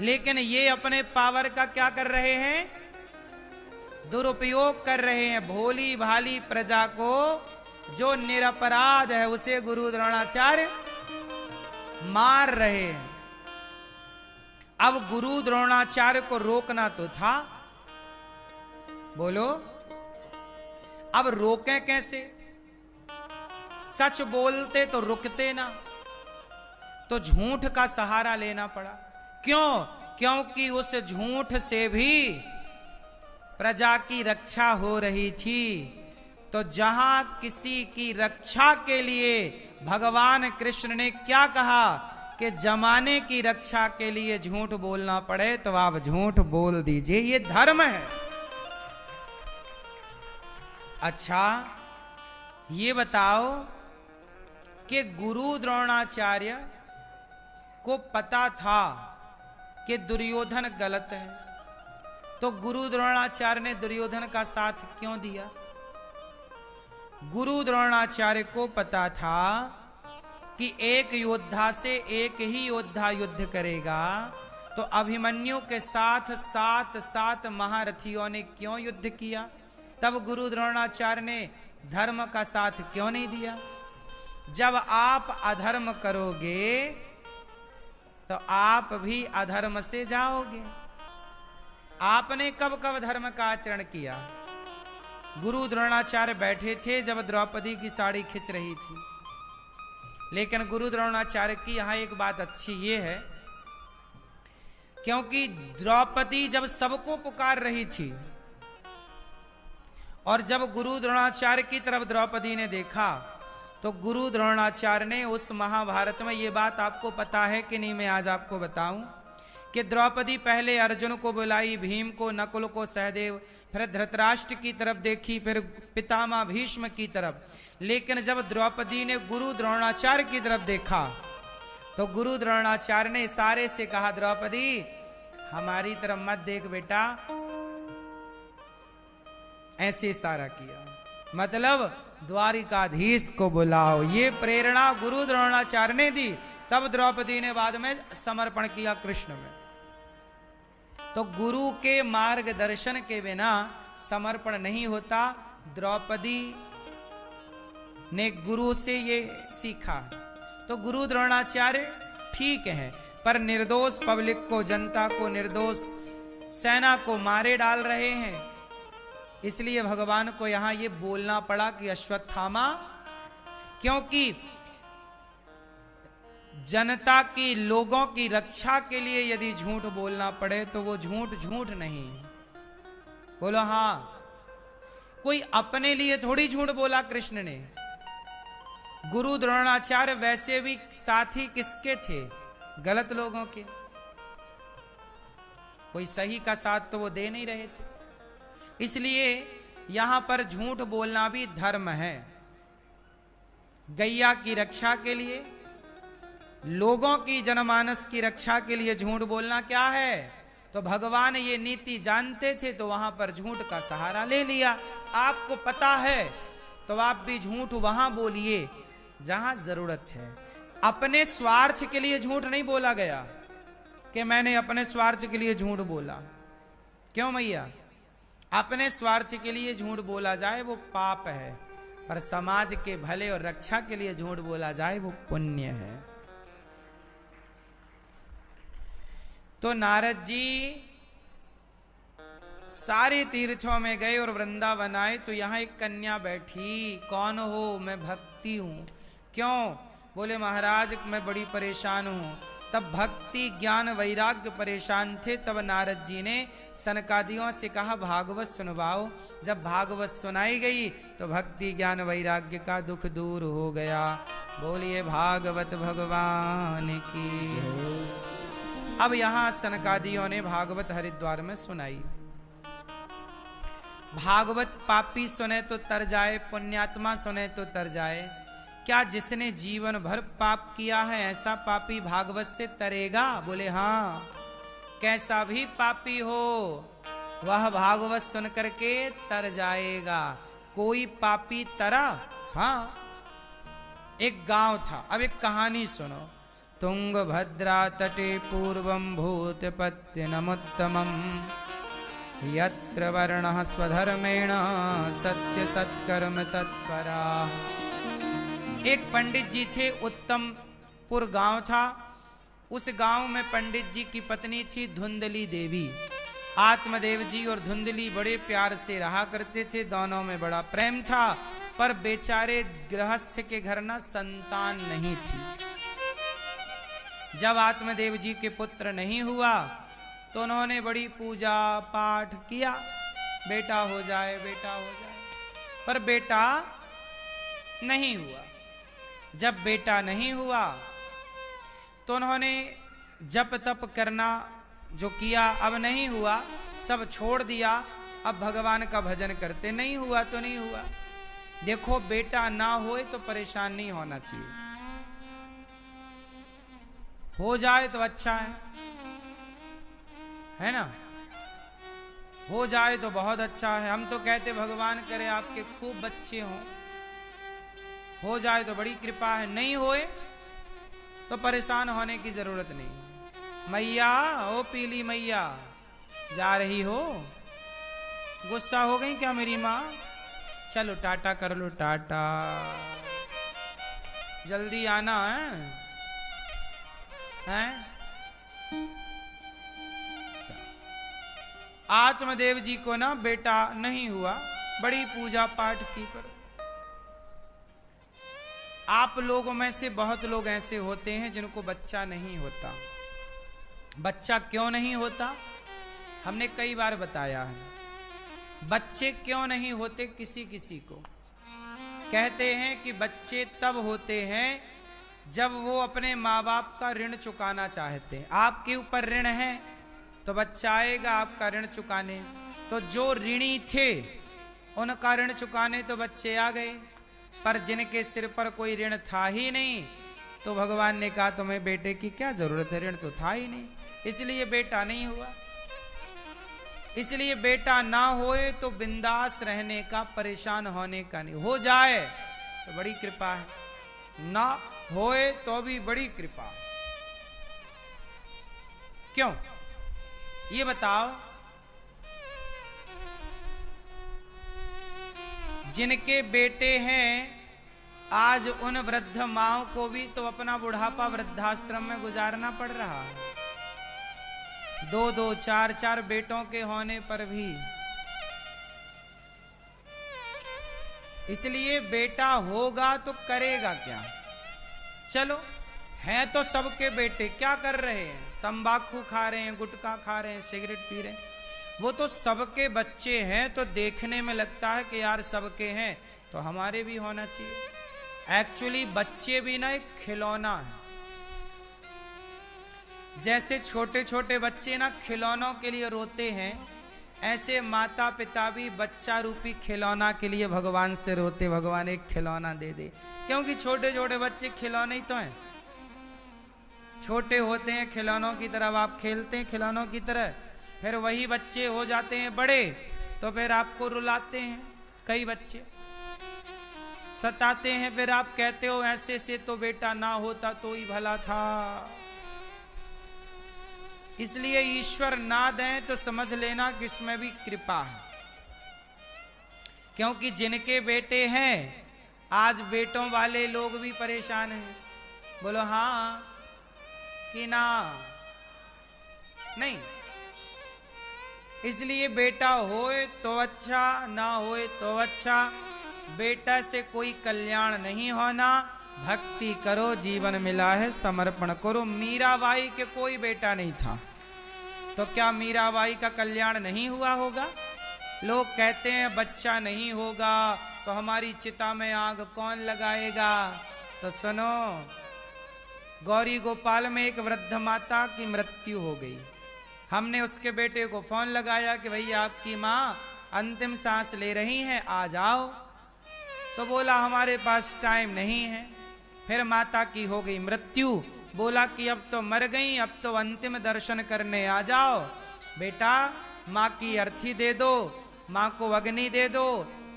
लेकिन ये अपने पावर का क्या कर रहे हैं? दुरुपयोग कर रहे हैं। भोली भाली प्रजा को, जो निरपराध है, उसे गुरु द्रोणाचार्य मार रहे हैं। अब गुरु द्रोणाचार्य को रोकना तो था। बोलो, अब रोकें कैसे? सच बोलते तो रुकते ना, तो झूठ का सहारा लेना पड़ा। क्यों? क्योंकि उस झूठ से भी प्रजा की रक्षा हो रही थी। तो जहां किसी की रक्षा के लिए भगवान कृष्ण ने क्या कहा कि जमाने की रक्षा के लिए झूठ बोलना पड़े, तो आप झूठ बोल दीजिए, ये धर्म है। अच्छा ये बताओ कि गुरु द्रोणाचार्य को पता था कि दुर्योधन गलत है, तो गुरु द्रोणाचार्य ने दुर्योधन का साथ क्यों दिया? गुरु द्रोणाचार्य को पता था कि एक योद्धा से एक ही योद्धा युद्ध करेगा, तो अभिमन्यु के साथ सात महारथियों ने क्यों युद्ध किया? तब गुरु द्रोणाचार्य ने धर्म का साथ क्यों नहीं दिया? जब आप अधर्म करोगे तो आप भी अधर्म से जाओगे। आपने कब कब धर्म का आचरण किया? गुरु द्रोणाचार्य बैठे थे जब द्रौपदी की साड़ी खिंच रही थी। लेकिन गुरु द्रोणाचार्य की यहां एक बात अच्छी ये है, क्योंकि द्रौपदी जब सबको पुकार रही थी और जब गुरु द्रोणाचार्य की तरफ द्रौपदी ने देखा, तो गुरु द्रोणाचार्य ने उस महाभारत में, ये बात आपको पता है कि नहीं, मैं आज आपको बताऊं कि द्रौपदी पहले अर्जुन को बुलाई, भीम को, नकुल को, सहदेव, फिर धृतराष्ट्र की तरफ देखी, फिर पितामह भीष्म की तरफ। लेकिन जब द्रौपदी ने गुरु द्रोणाचार्य की तरफ देखा, तो गुरु द्रोणाचार्य ने इशारे से कहा, द्रौपदी हमारी तरफ मत देख बेटा, ऐसे इशारा किया। मतलब द्वारिकाधीश को बुलाओ। ये प्रेरणा गुरु द्रोणाचार्य ने दी, तब द्रौपदी ने बाद में समर्पण किया कृष्ण में। तो गुरु के मार्गदर्शन के बिना समर्पण नहीं होता। द्रौपदी ने गुरु से ये सीखा। तो गुरु द्रोणाचार्य ठीक है, पर निर्दोष पब्लिक को, जनता को, निर्दोष सेना को मारे डाल रहे हैं। इसलिए भगवान को यहां ये बोलना पड़ा कि अश्वत्थामा, क्योंकि जनता की, लोगों की रक्षा के लिए यदि झूठ बोलना पड़े तो वो झूठ झूठ नहीं। बोलो हां, कोई अपने लिए थोड़ी झूठ बोला कृष्ण ने। गुरु द्रोणाचार्य वैसे भी साथी किसके थे? गलत लोगों के। कोई सही का साथ तो वो दे नहीं रहे थे। इसलिए यहां पर झूठ बोलना भी धर्म है। गैया की रक्षा के लिए, लोगों की, जनमानस की रक्षा के लिए झूठ बोलना क्या है? तो भगवान ये नीति जानते थे, तो वहां पर झूठ का सहारा ले लिया। आपको पता है तो आप भी झूठ वहां बोलिए जहां जरूरत है। अपने स्वार्थ के लिए झूठ नहीं बोला गया कि मैंने अपने स्वार्थ के लिए झूठ बोला। क्यों मैया? अपने स्वार्थ के लिए झूठ बोला जाए वो पाप है, पर समाज के भले और रक्षा के लिए झूठ बोला जाए वो पुण्य है। तो नारद जी सारे तीर्थों में गए और वृंदावन आए, तो यहां एक कन्या बैठी। कौन हो? मैं भक्ति हूं। क्यों? बोले महाराज मैं बड़ी परेशान हूं। तब भक्ति, ज्ञान, वैराग्य परेशान थे। तब नारद जी ने सनकादियों से कहा भागवत सुनवाओ। जब भागवत सुनाई गई तो भक्ति, ज्ञान, वैराग्य का दुख दूर हो गया। बोलिए भागवत भगवान की। अब यहां सनकादियों ने भागवत हरिद्वार में सुनाई। भागवत पापी सुने तो तर जाए, पुण्यात्मा सुने तो तर जाए। क्या जिसने जीवन भर पाप किया है ऐसा पापी भागवत से तरेगा? बोले हाँ। कैसा भी पापी हो वह भागवत सुन करके तर जाएगा। कोई पापी तरा? हाँ। एक गांव था। अब एक कहानी सुनो। तुंगभद्रा तटे पूर्वं भूतपत्यनमुत्तमं यत्र वर्णः स्वधर्मेण सत्य सत्कर्म तत्परा। एक पंडित जी थे, उत्तमपुर गांव था। उस गांव में पंडित जी की पत्नी थी धुंधली देवी। आत्मदेव जी और धुंधली बड़े प्यार से रहा करते थे, दोनों में बड़ा प्रेम था। पर बेचारे गृहस्थ के घर ना संतान नहीं थी। जब आत्मदेव जी के पुत्र नहीं हुआ तो उन्होंने बड़ी पूजा पाठ किया, बेटा हो जाए, बेटा हो जाए, पर बेटा नहीं हुआ। जब बेटा नहीं हुआ तो उन्होंने जप तप करना जो किया, अब नहीं हुआ, सब छोड़ दिया। अब भगवान का भजन करते, नहीं हुआ तो नहीं हुआ। देखो बेटा ना होए तो परेशान नहीं होना चाहिए, हो जाए तो अच्छा है ना? हो जाए तो बहुत अच्छा है। हम तो कहते भगवान करे आपके खूब बच्चे हों, हो जाए तो बड़ी कृपा है, नहीं होए तो परेशान होने की जरूरत नहीं। मैया, ओ पीली मैया, जा रही हो? गुस्सा हो गई क्या मेरी माँ? चलो टाटा कर लो, टाटा, जल्दी आना है, हैं? आत्मदेव जी को ना बेटा नहीं हुआ, बड़ी पूजा पाठ की, पर आप लोगों में से बहुत लोग ऐसे होते हैं जिनको बच्चा नहीं होता। बच्चा क्यों नहीं होता? हमने कई बार बताया है। बच्चे क्यों नहीं होते किसी किसी को? कहते हैं कि बच्चे तब होते हैं जब वो अपने माँ बाप का ऋण चुकाना चाहते हैं। आपके ऊपर ऋण है तो बच्चा आएगा आपका ऋण चुकाने। तो जो ऋणी थे उनका ऋण चुकाने तो बच्चे आ गए, पर जिनके सिर पर कोई ऋण था ही नहीं तो भगवान ने कहा तुम्हें बेटे की क्या जरूरत है, ऋण तो था ही नहीं, इसलिए बेटा नहीं हुआ। इसलिए बेटा ना होए तो बिंदास रहने का, परेशान होने का नहीं। हो जाए तो बड़ी कृपा है, ना होए तो भी बड़ी कृपा। क्यों ये बताओ? जिनके बेटे हैं आज उन वृद्ध माओं को भी तो अपना बुढ़ापा वृद्धाश्रम में गुजारना पड़ रहा है। 2-2 4-4 बेटों के होने पर भी। इसलिए बेटा होगा तो करेगा क्या? चलो हैं तो सबके बेटे, क्या कर रहे हैं? तंबाकू खा रहे हैं, गुटखा खा रहे हैं, सिगरेट पी रहे हैं। वो तो सबके बच्चे हैं, तो देखने में लगता है कि यार सबके हैं तो हमारे भी होना चाहिए। एक्चुअली बच्चे भी ना एक खिलौना है। जैसे छोटे छोटे बच्चे ना खिलौनों के लिए रोते हैं, ऐसे माता पिता भी बच्चा रूपी खिलौना के लिए भगवान से रोते, भगवान एक खिलौना दे दे। क्योंकि छोटे छोटे बच्चे खिलौने ही तो हैं। छोटे होते हैं खिलौनों की तरह, आप खेलते हैं खिलौनों की तरह, फिर वही बच्चे हो जाते हैं बड़े तो फिर आपको रुलाते हैं। कई बच्चे सताते हैं, फिर आप कहते हो ऐसे से तो बेटा ना होता तो ही भला था। इसलिए ईश्वर ना दें तो समझ लेना कि इसमें भी कृपा है। क्योंकि जिनके बेटे हैं आज बेटों वाले लोग भी परेशान हैं। बोलो हाँ कि ना? नहीं। इसलिए बेटा होए तो अच्छा, ना होए तो अच्छा। बेटा से कोई कल्याण नहीं होना। भक्ति करो, जीवन मिला है समर्पण करो। मीराबाई के कोई बेटा नहीं था, तो क्या मीराबाई का कल्याण नहीं हुआ होगा? लोग कहते हैं बच्चा नहीं होगा तो हमारी चिता में आग कौन लगाएगा? तो सुनो, गौरी गोपाल में एक वृद्ध माता की मृत्यु हो गई। हमने उसके बेटे को फोन लगाया कि भैया आपकी माँ अंतिम सांस ले रही हैं, आ जाओ। तो बोला हमारे पास टाइम नहीं है। फिर माता की हो गई मृत्यु, बोला कि अब तो मर गई, अब तो अंतिम दर्शन करने आ जाओ। बेटा माँ की अर्थी दे दो, माँ को अग्नि दे दो,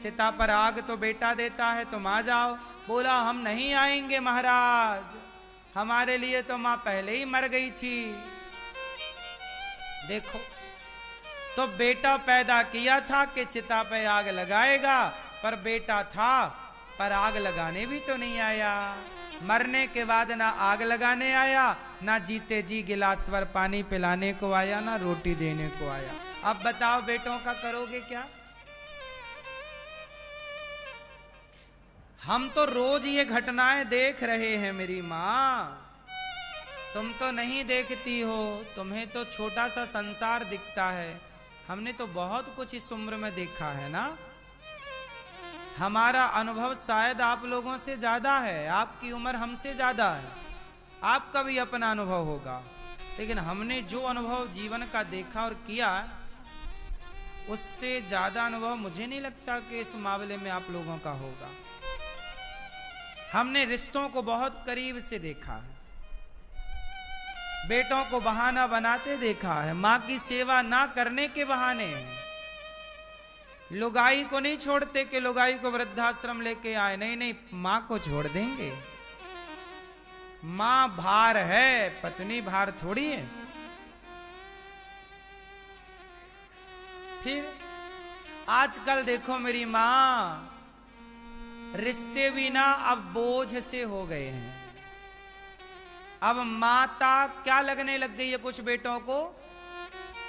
चिता पर आग तो बेटा देता है, तुम आ जाओ। बोला हम नहीं आएंगे महाराज, हमारे लिए तो माँ पहले ही मर गई थी। देखो, तो बेटा पैदा किया था कि चिता पे आग लगाएगा, पर बेटा था पर आग लगाने भी तो नहीं आया। मरने के बाद ना आग लगाने आया, ना जीते जी गिलास भर पानी पिलाने को आया, ना रोटी देने को आया। अब बताओ बेटों का करोगे क्या? हम तो रोज ये घटनाएं देख रहे हैं मेरी माँ, तुम तो नहीं देखती हो, तुम्हें तो छोटा सा संसार दिखता है। हमने तो बहुत कुछ इस उम्र में देखा है ना। हमारा अनुभव शायद आप लोगों से ज्यादा है, आपकी उम्र हमसे ज्यादा है, आपका भी अपना अनुभव होगा, लेकिन हमने जो अनुभव जीवन का देखा और किया उससे ज्यादा अनुभव मुझे नहीं लगता कि इस मामले में आप लोगों का होगा। हमने रिश्तों को बहुत करीब से देखा है, बेटों को बहाना बनाते देखा है, माँ की सेवा ना करने के बहाने। लुगाई को नहीं छोड़ते कि लुगाई को वृद्धाश्रम लेके आए, नहीं नहीं, माँ को छोड़ देंगे। माँ भार है, पत्नी भार थोड़ी है। फिर आजकल देखो मेरी माँ, रिश्ते भी ना अब बोझ से हो गए हैं। अब माता क्या लगने लग गई है, कुछ बेटों को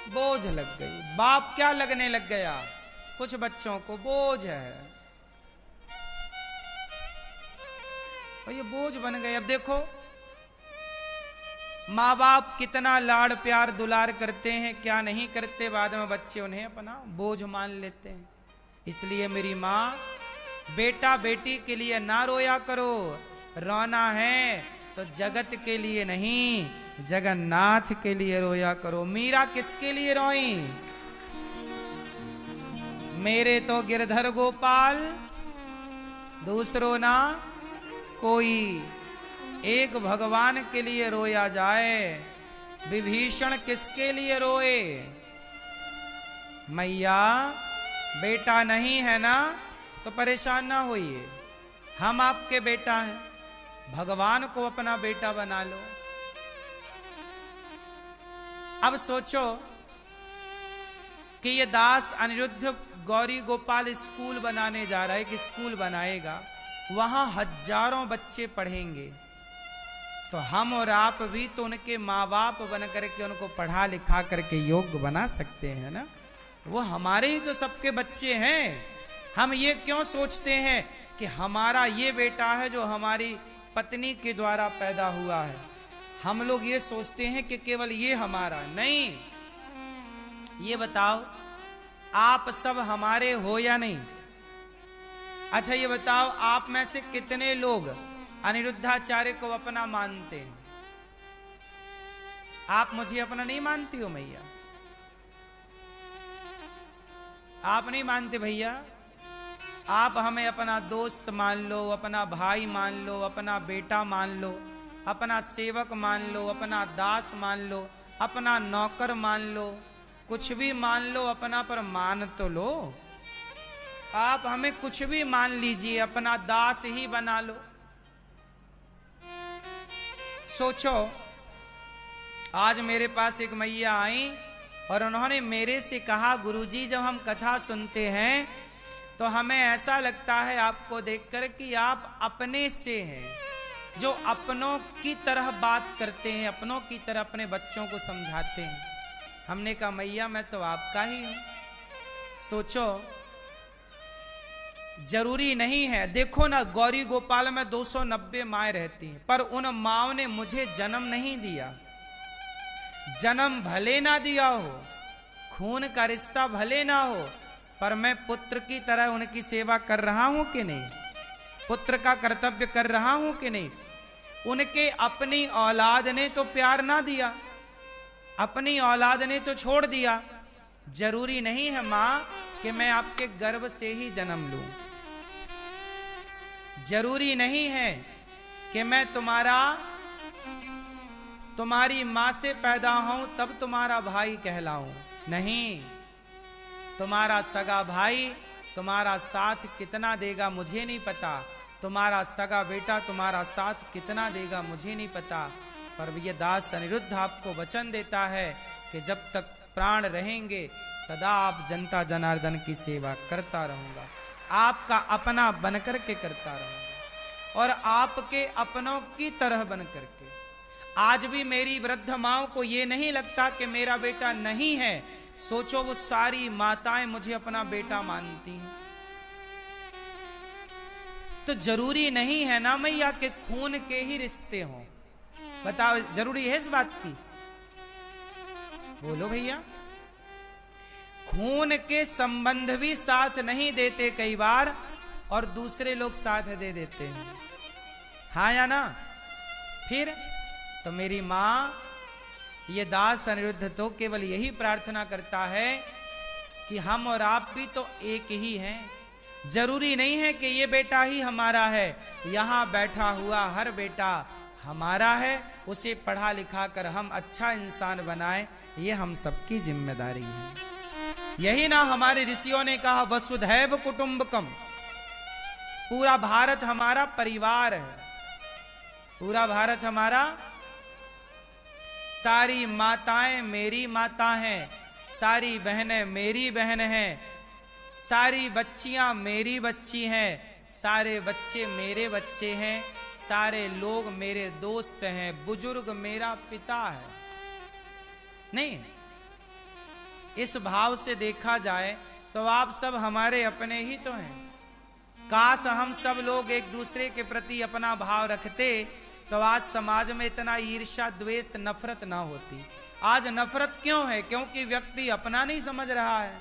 बोझ लग गई। बाप क्या लगने लग गया, कुछ बच्चों को बोझ है। और ये बोझ बन गए। अब देखो माँ बाप कितना लाड़ प्यार दुलार करते हैं, क्या नहीं करते, बाद में बच्चे उन्हें अपना बोझ मान लेते हैं। इसलिए मेरी माँ, बेटा बेटी के लिए ना रोया करो। रोना है तो जगत के लिए नहीं, जगन्नाथ के लिए रोया करो। मीरा किसके लिए रोई? मेरे तो गिरधर गोपाल, दूसरो ना कोई। एक भगवान के लिए रोया जाए। विभीषण किसके लिए रोए? मैया बेटा नहीं है ना तो परेशान ना होइए, हम आपके बेटा हैं, भगवान को अपना बेटा बना लो। अब सोचो कि ये दास अनिरुद्ध गौरी गोपाल स्कूल बनाने जा रहा है, कि स्कूल बनाएगा, वहां हजारों बच्चे पढ़ेंगे, तो हम और आप भी तो उनके माँ बाप बन करके उनको पढ़ा लिखा करके योग्य बना सकते हैं ना। वो हमारे ही तो सबके बच्चे हैं। हम ये क्यों सोचते हैं कि हमारा ये बेटा है जो हमारी पत्नी के द्वारा पैदा हुआ है। हम लोग ये सोचते हैं कि केवल ये हमारा नहीं। ये बताओ आप सब हमारे हो या नहीं? अच्छा ये बताओ आप में से कितने लोग अनिरुद्धाचार्य को अपना मानते हैं? आप मुझे अपना नहीं मानती हो मैया? आप नहीं मानते भैया? आप हमें अपना दोस्त मान लो, अपना भाई मान लो, अपना बेटा मान लो, अपना सेवक मान लो, अपना दास मान लो, अपना नौकर मान लो, कुछ भी मान लो अपना, पर मान तो लो। आप हमें कुछ भी मान लीजिए, अपना दास ही बना लो। सोचो आज मेरे पास एक मैया आई और उन्होंने मेरे से कहा, गुरुजी जब हम कथा सुनते हैं तो हमें ऐसा लगता है आपको देखकर कि आप अपने से हैं, जो अपनों की तरह बात करते हैं, अपनों की तरह अपने बच्चों को समझाते हैं। हमने कहा मैया मैं तो आपका ही हूं। सोचो जरूरी नहीं है, देखो ना गौरी गोपाल में 290 माएँ रहती हैं, पर उन माओं ने मुझे जन्म नहीं दिया। जन्म भले ना दिया हो, खून का रिश्ता भले ना हो, पर मैं पुत्र की तरह उनकी सेवा कर रहा हूं कि नहीं? पुत्र का कर्तव्य कर रहा हूं कि नहीं? उनके अपनी औलाद ने तो प्यार ना दिया, अपनी औलाद ने तो छोड़ दिया। जरूरी नहीं है मां कि मैं आपके गर्भ से ही जन्म लूं। जरूरी नहीं है कि मैं तुम्हारी मां से पैदा हूं तब तुम्हारा भाई कहलाऊं। नहीं, तुम्हारा सगा भाई तुम्हारा साथ कितना देगा मुझे नहीं पता, तुम्हारा सगा बेटा तुम्हारा साथ कितना देगा मुझे नहीं पता, पर ये दास अनिरुद्ध आपको वचन देता है कि जब तक प्राण रहेंगे सदा आप जनता जनार्दन की सेवा करता रहूंगा, आपका अपना बनकर के करता रहूंगा और आपके अपनों की तरह बनकर के। आज भी मेरी वृद्ध माओं को ये नहीं लगता कि मेरा बेटा नहीं है। सोचो वो सारी माताएं मुझे अपना बेटा मानती हैं। तो जरूरी नहीं है ना मैया कि खून के ही रिश्ते हों। बताओ जरूरी है इस बात की? बोलो भैया। खून के संबंध भी साथ नहीं देते कई बार, और दूसरे लोग साथ दे देते हैं, हाँ या ना? फिर तो मेरी मां ये दास अनिरुद्ध तो केवल यही प्रार्थना करता है कि हम और आप भी तो एक ही हैं। जरूरी नहीं है कि ये बेटा ही हमारा है, यहां बैठा हुआ हर बेटा हमारा है। उसे पढ़ा लिखा कर हम अच्छा इंसान बनाएं, ये हम सबकी जिम्मेदारी है। यही ना हमारे ऋषियों ने कहा वसुधैव कुटुंबकम, पूरा भारत हमारा परिवार है, पूरा भारत हमारा। सारी माताएं मेरी माता हैं, सारी बहनें मेरी बहन हैं, सारी बच्चियां मेरी बच्ची हैं, सारे बच्चे मेरे बच्चे हैं, सारे लोग मेरे दोस्त हैं, बुजुर्ग मेरा पिता है। नहीं, इस भाव से देखा जाए तो आप सब हमारे अपने ही तो हैं। काश हम सब लोग एक दूसरे के प्रति अपना भाव रखते तो आज समाज में इतना ईर्ष्या द्वेष नफरत ना होती। आज नफरत क्यों है? क्योंकि व्यक्ति अपना नहीं समझ रहा है।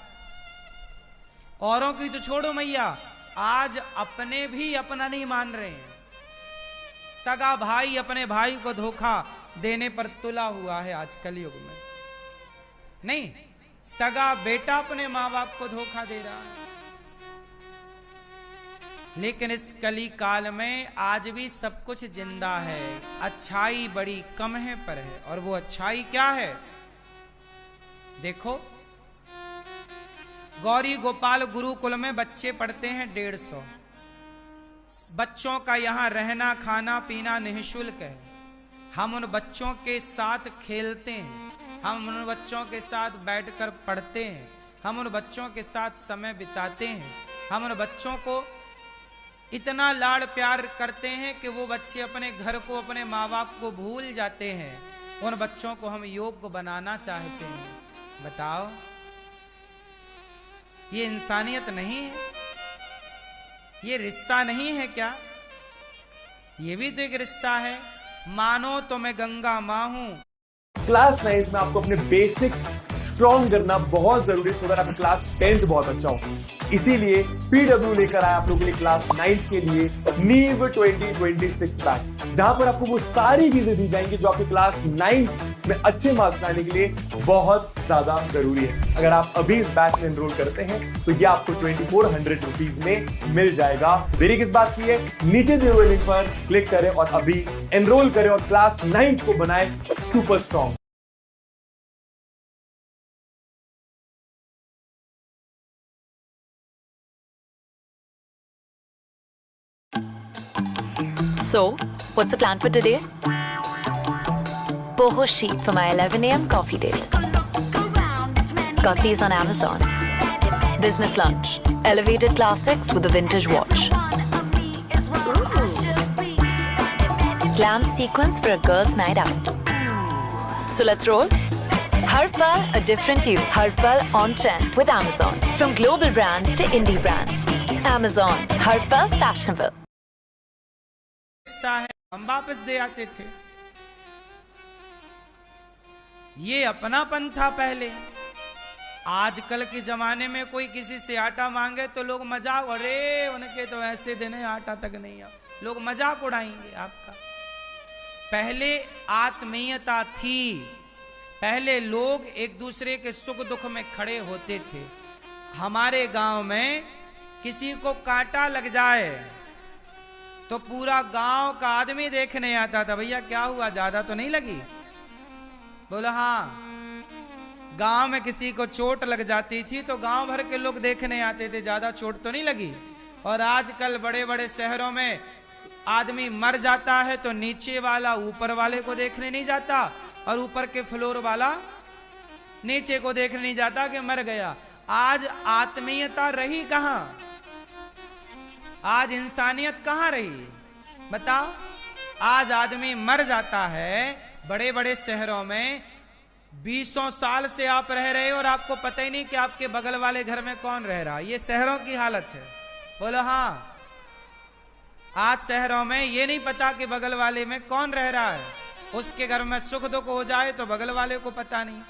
औरों की तो छोड़ो मैया, आज अपने भी अपना नहीं मान रहे हैं। सगा भाई अपने भाई को धोखा देने पर तुला हुआ है आज कलयुग में। नहीं, सगा बेटा अपने मां बाप को धोखा दे रहा है। लेकिन इस कली काल में आज भी सब कुछ जिंदा है। अच्छाई बड़ी कम है पर है, और वो अच्छाई क्या है? देखो गौरी गोपाल गुरुकुल में बच्चे पढ़ते हैं 150। बच्चों का यहाँ रहना खाना पीना निःशुल्क है। हम उन बच्चों के साथ खेलते हैं, हम उन बच्चों के साथ बैठकर पढ़ते हैं, हम उन बच्चों के साथ समय बिताते हैं। हम उन बच्चों को इतना लाड़ प्यार करते हैं कि वो बच्चे अपने घर को अपने माँ बाप को भूल जाते हैं। उन बच्चों को हम योग्य बनाना चाहते हैं। बताओ, ये इंसानियत नहीं है? ये रिश्ता नहीं है क्या? ये भी तो एक रिश्ता है। मानो तो मैं गंगा माँ हूं। क्लास 9 में आपको अपने बेसिक्स स्ट्रॉन्ग करना बहुत जरूरी है, सो दैट आपका क्लास 10th बहुत अच्छा हो। इसीलिए पीडब्ल्यू लेकर आया आप लोगों के लिए क्लास 9 के लिए नीव 2026 बैच, जहां पर आपको वो सारी चीजें दी जाएंगी जो आपके क्लास 9 में अच्छे मार्क्स लाने के लिए बहुत ज्यादा जरूरी है। अगर आप अभी इस बैच में एनरोल करते हैं तो ये आपको 2400 रुपीज में मिल जाएगा। देरी किस बात की है? नीचे दिए हुए लिंक पर क्लिक करें और अभी एनरोल करें और क्लास 9 को बनाएं super strong. So, what's the plan for today? Boho sheet for my 11 a.m. coffee date. Got these on Amazon. Business lunch. Elevated classics with a vintage watch. Glam sequence for a girl's night out. So let's roll. Har pal a different you. Har pal on trend with Amazon. From global brands to indie brands. Amazon. Har pal fashionable. है, हम वापस दे आते थे। ये अपनापन था पहले। आजकल के जमाने में कोई किसी से आटा मांगे तो लोग मजाक, अरे उनके तो ऐसे देने आटा तक नहीं है, लोग मजाक उड़ाएंगे आपका। पहले आत्मीयता थी, पहले लोग एक दूसरे के सुख दुख में खड़े होते थे। हमारे गांव में किसी को कांटा लग जाए तो पूरा गांव का आदमी देखने आता था, भैया क्या हुआ, ज्यादा तो नहीं लगी? बोला हाँ। गांव में किसी को चोट लग जाती थी तो गांव भर के लोग देखने आते थे, ज्यादा चोट तो नहीं लगी। और आजकल बड़े बड़े शहरों में आदमी मर जाता है तो नीचे वाला ऊपर वाले को देखने नहीं जाता और ऊपर के फ्लोर वाला नीचे को देखने नहीं जाता कि मर गया। आज आत्मीयता रही कहां? आज इंसानियत कहां रही? बताओ। आज आदमी मर जाता है। बड़े बड़े शहरों में 20 साल से आप रह रहे हो और आपको पता ही नहीं कि आपके बगल वाले घर में कौन रह रहा। ये शहरों की हालत है। बोलो हाँ। आज शहरों में ये नहीं पता कि बगल वाले में कौन रह रहा है। उसके घर में सुख दुख हो जाए तो बगल वाले को पता नहीं।